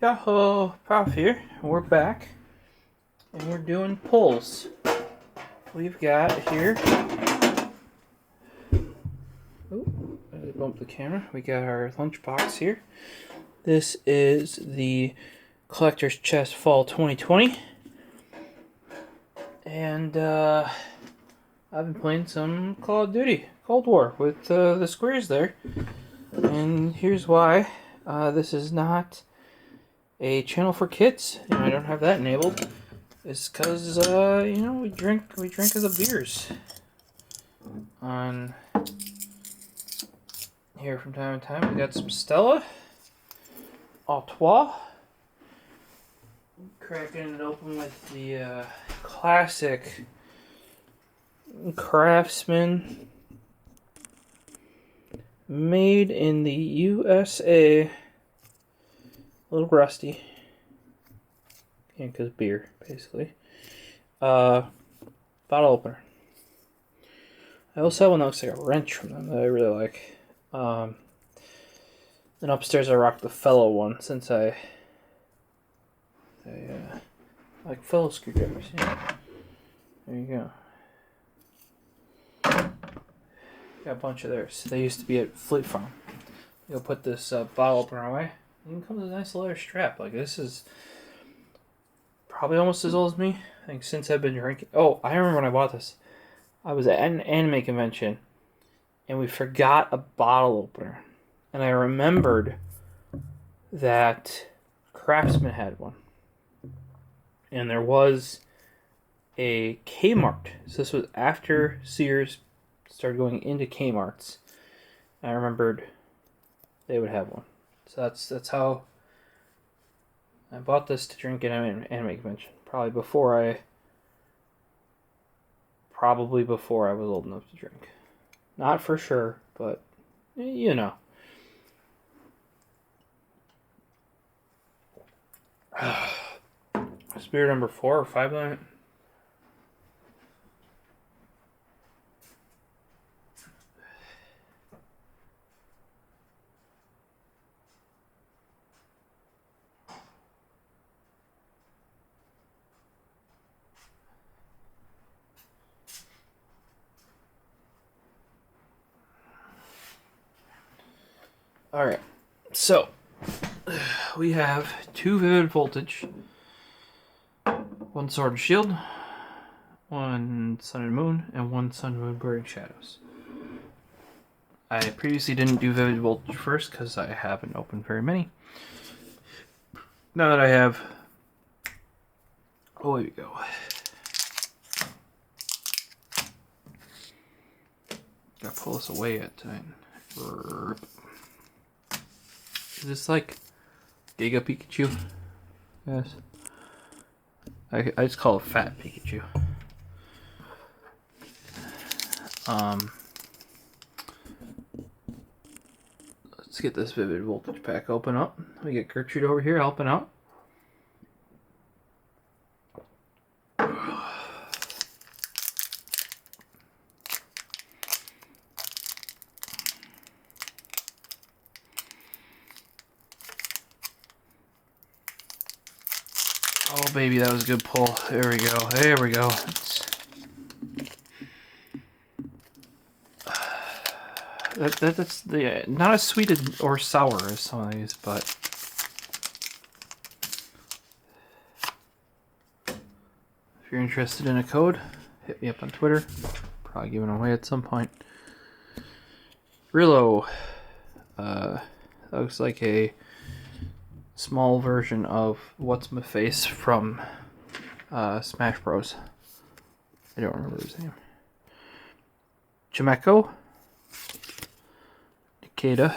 Yahoo! Prof here. We're back. And we're doing pulls. We've got here... Ooh, I bumped the camera. We got our lunchbox here. This is the Collector's Chest Fall 2020. And I've been playing some Call of Duty Cold War with the squares there. And here's why. This is not a channel for kids. I don't have that enabled. It's because we drink the beers on here from time to time. We got some Stella Artois. Cracking it open with the classic Craftsman, made in the USA. A little rusty. And because beer, basically. Bottle opener. I also have one that looks like a wrench from them that I really like. Then upstairs I rock the fellow one since I like fellow screwdrivers. Yeah. There you go. Got a bunch of theirs. They used to be at Fleet Farm. You'll put this bottle opener away. It comes with a nice leather strap. Like, this is probably almost as old as me. I think since I've been drinking. Oh, I remember when I bought this. I was at an anime convention, and we forgot a bottle opener. And I remembered that Craftsman had one. And there was a Kmart. So this was after Sears started going into Kmart's. I remembered they would have one. So that's how I bought this to drink at an anime convention. Probably before I was old enough to drink. Not for sure, but you know. Beer number 4 or 5 line. Alright, so we have 2 Vivid Voltage, 1 Sword and Shield, 1 Sun and Moon, and 1 Sun and Moon Burning Shadows. I previously didn't do Vivid Voltage first because I haven't opened very many. Now that I have, oh, here we go. Gotta pull this away at time. Is this like Giga Pikachu? Yes. I just call it Fat Pikachu. Let's get this Vivid Voltage pack open up. We get Gertrude over here helping out. Oh baby, that was a good pull. There we go. There we go. That's the not as sweet or sour as some of these, but if you're interested in a code, hit me up on Twitter. Probably giving away at some point. Rillo. That looks like a small version of What's My Face from Smash Bros. I don't remember his name. Chimeco. Takasta.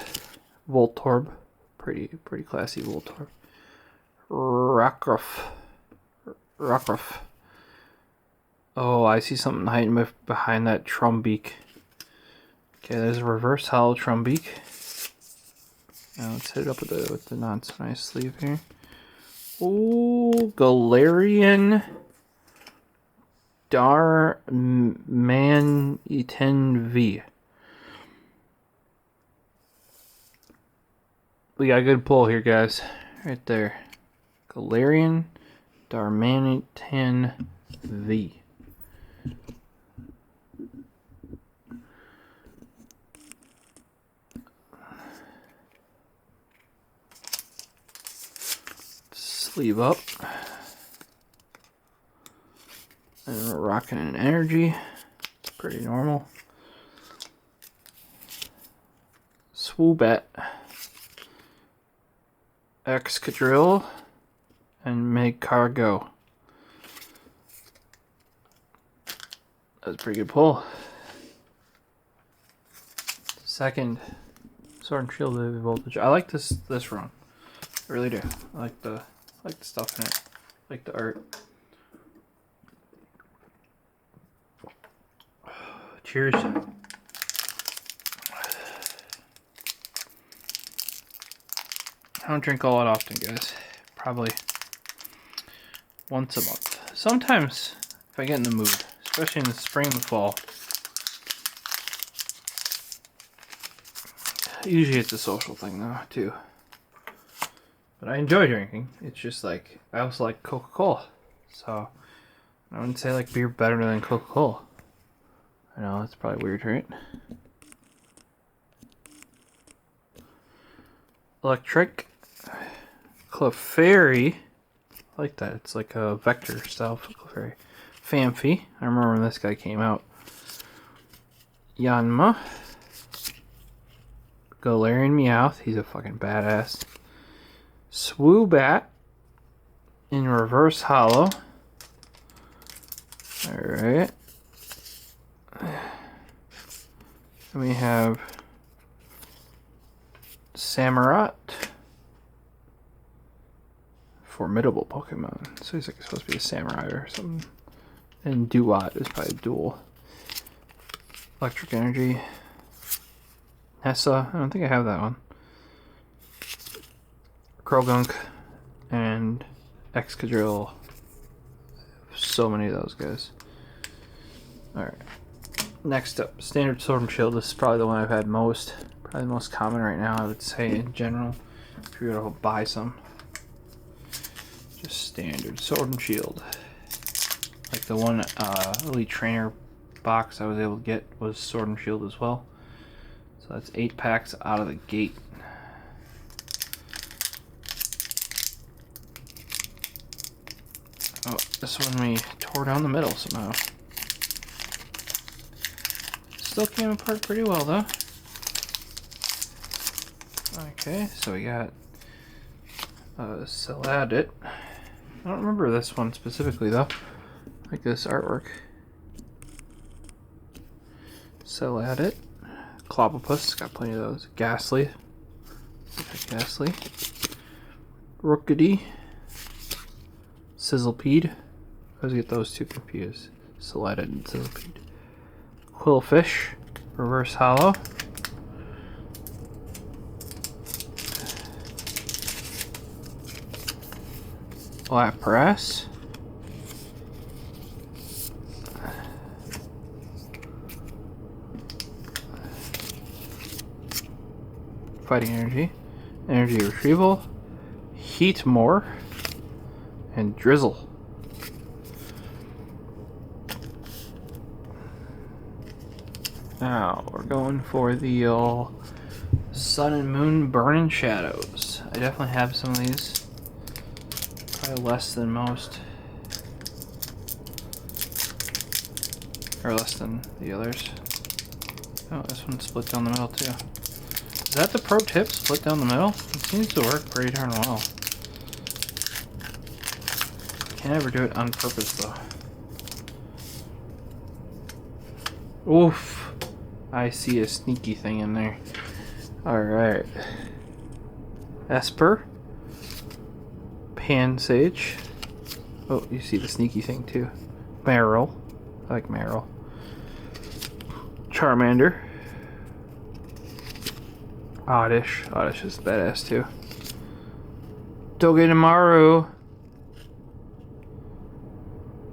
Voltorb. Pretty classy Voltorb. Rockruff. Oh, I see something hiding behind that Trumbeak. Okay, there's a reverse hollow Trumbeak. Now let's hit it up with the not so nice sleeve here. Oh, Galarian Darman E10 V. We got a good pull here, guys. Right there. Galarian Darmanitan V. Sleeve up. And we're rocking an energy. Pretty normal. Swoobat. Excadrill. And Magcargo. That's a pretty good pull. Second Sword and Shield Voltage. I like this run. I really do. I like the stuff in it. I like the art. Cheers. I don't drink all that often, guys. Probably once a month. Sometimes, if I get in the mood, especially in the spring and the fall. Usually it's a social thing, though, too. But I enjoy drinking. It's just like, I also like Coca-Cola. So, I wouldn't say I like beer better than Coca-Cola. I know, that's probably weird, right? Electric. Clefairy. I like that. It's like a vector style Clefairy. Phanpy. I remember when this guy came out. Yanma. Galarian Meowth. He's a fucking badass. Swoobat. In reverse hollow. Alright. Then we have Samurott. Formidable Pokemon. So he's like supposed to be a samurai or something. And Duat is probably a dual. Electric Energy. Nessa. I don't think I have that one. Krogunk. And Excadrill. So many of those guys. Alright. Next up, Standard Sword and Shield. This is probably the one I've had most. Probably the most common right now, I would say, in general. If you were to buy some. Just Standard Sword and Shield. Like the one Elite Trainer box I was able to get was Sword and Shield as well. So that's 8 packs out of the gate. Oh, this one we tore down the middle somehow. Still came apart pretty well though. Okay, so we got Saladit. I don't remember this one specifically though. Like this artwork. Saladit. Clobbopus, got plenty of those. Ghastly. Ghastly. Rookity. Sizzlepede. I always get those two confused. Saladit and Sizzlepede. Quillfish. Reverse hollow. Lapras. Fighting Energy. Energy Retrieval. Heatmore. And Drizzle. Now, we're going for the Sun and Moon Burning Shadows. I definitely have some of these. Probably less than most. Or less than the others. Oh, this one's split down the middle too. Is that the pro tip? Split down the middle? It seems to work pretty darn well. Can't ever do it on purpose though. Oof. I see a sneaky thing in there. Alright. Esper. Pansage. Oh, you see the sneaky thing too. Marill. I like Marill. Charmander. Oddish. Oddish is badass too. Togedemaru.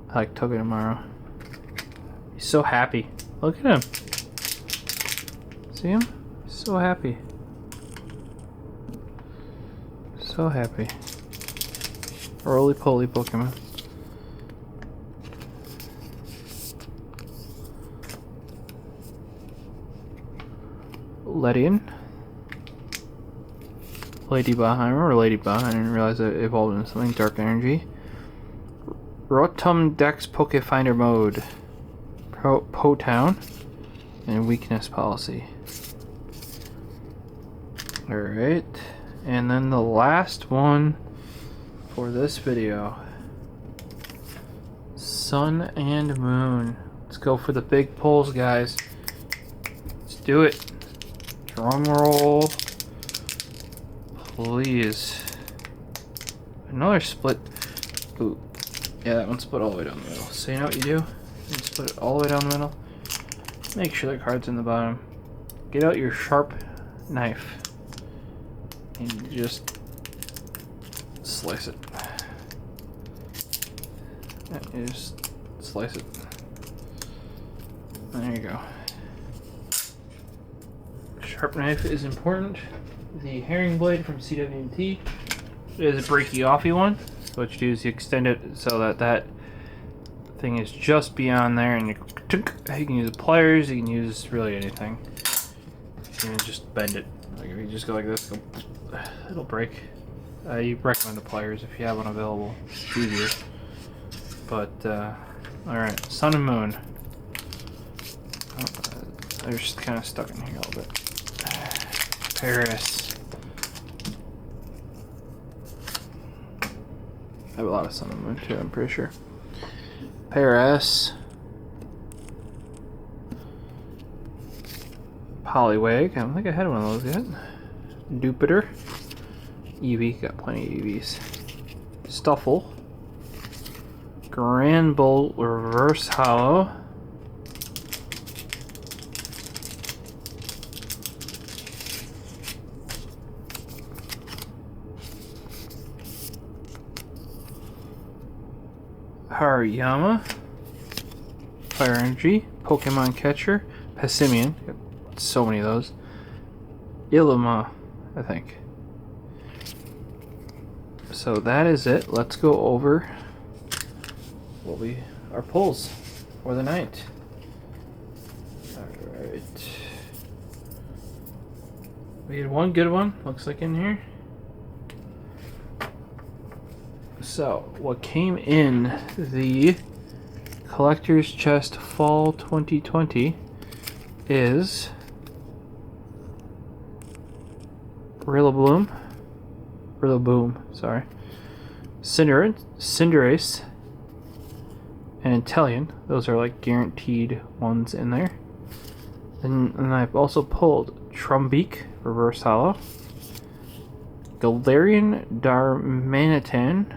I like Togedemaru. He's so happy. Look at him. See him? He's so happy. So happy. Roly-poly Pokemon. Ledian. Lady Baheimer or Ladybah. I didn't realize it evolved into something. Dark Energy. Rotom Dex Pokefinder Mode. Po-Town. And Weakness Policy. Alright. And then the last one for this video. Sun and Moon. Let's go for the big pulls, guys. Let's do it. Drum roll. Please. Another split. Ooh. Yeah, that one split all the way down the middle. So you know what you do? You split it all the way down the middle. Make sure the card's in the bottom. Get out your sharp knife. And just slice it. And you just slice it. There you go. Sharp knife is important. The herring blade from CW&T is a breaky offy one. So what you do is you extend it so that that thing is just beyond there, and you can use pliers, you can use really anything. You can just bend it. Like if you just go like this, it'll break. You recommend the pliers if you have one available. It's easier. But alright, Sun and Moon. They're just kind of stuck in here a little bit. Paris. I have a lot of Sun and Moon too, I'm pretty sure. Paris. Poliwag. I don't think I had one of those yet. Jupiter. Eevee. Got plenty of Eevees. Stuffle. Granbull Reverse Hollow. Hariyama, Fire Energy, Pokemon Catcher, Passimian, got so many of those. Ilima, I think. So that is it. Let's go over our pulls for the night. Alright. We had one good one, looks like in here. So, what came in the Collector's Chest Fall 2020 is Rillaboom, sorry, Cinderace, and Inteleon. Those are like guaranteed ones in there. And I've also pulled Trumbeak, Reverse Hollow, Galarian Darmanitan.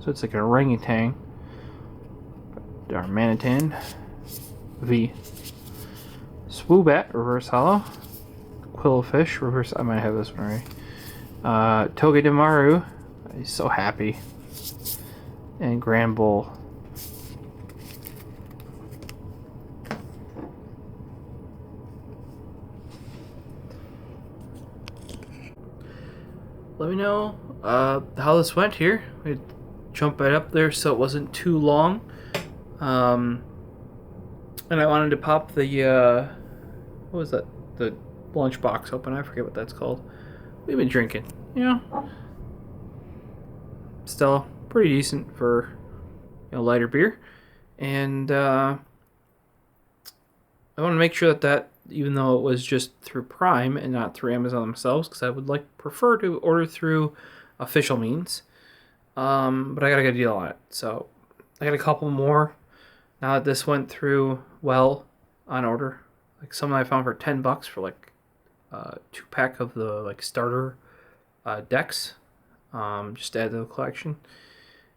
So it's like an orangutan. Darmanitan. V. Swoobat, Reverse Hollow. Quillfish, Reverse. I might have this one already. Togedemaru. He's so happy. And Granbull. Let me know how this went here. We jump right up there so it wasn't too long. And I wanted to pop the what was that? The lunch box open. I forget what that's called. We've been drinking, you know. Still pretty decent for, you know, lighter beer. And I want to make sure that even though it was just through Prime and not through Amazon themselves, because I would prefer to order through official means. But I got a good deal on it. So I got a couple more now that this went through well on order. Like some I found for $10 for like 2-pack of the like starter decks, just to add to the collection.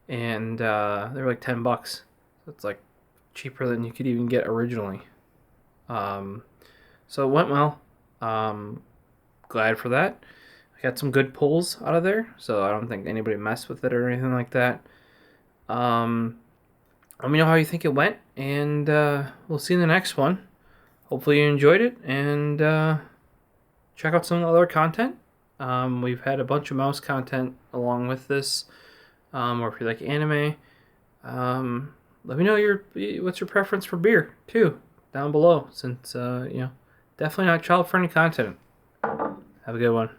And they were like $10. So it's like cheaper than you could even get originally. So it went well. Glad for that. I got some good pulls out of there, so I don't think anybody messed with it or anything like that. Let me know how you think it went, and we'll see you in the next one. Hopefully you enjoyed it, and check out some other content. We've had a bunch of mouse content along with this or if you like anime. Let me know what's your preference for beer too down below, since definitely not child friendly content. Have a good one.